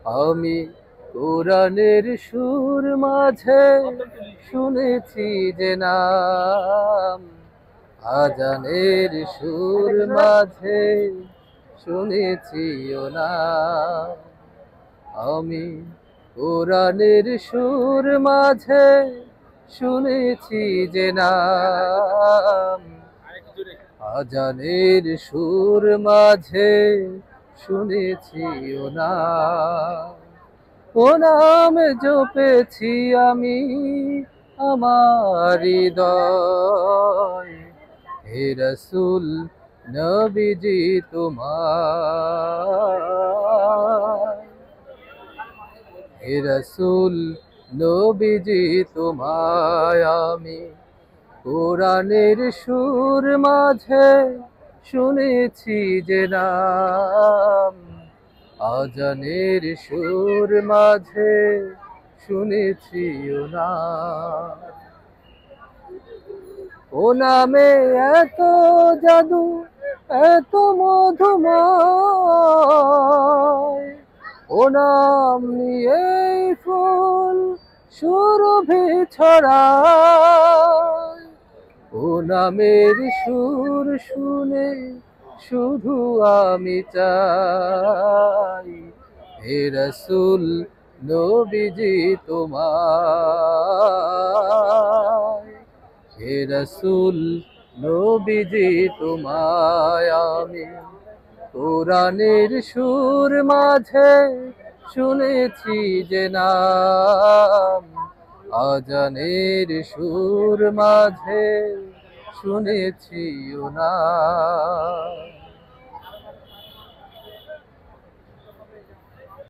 আমি কোরআনের সুর মাঝে শুনেছি যে নাম, আজানের সুর মাঝে শুনেছি ও নাম। আমি কোরআনের সুর মাঝে শুনেছি যে নাম, আজানের সুর মাঝে শুনেছি ও নাম। ও নাম জপেছি আমি আমার হৃদয়, হে রসুল নবীজি তোমার, হে রসুল নবীজি তোমায় আমি কোরআনের সুর মাঝে শুনেছি যে নাম, আজানের সুর মাঝে শুনেছি ও নাম। ও নামে এত জাদু, এত মধুময়, ও নাম নিয়েই ফুল সুরভি ছড়ায়। ও নামের সুর শুনে শুধু আমি চাই, হে রসুল নবীজি তোমায়, হে রসুল নবীজি তোমায় আমি কোরআনের সুর মাঝে শুনেছি যে নাম, আজানের সুর মাঝে শুনেছি ও নাম।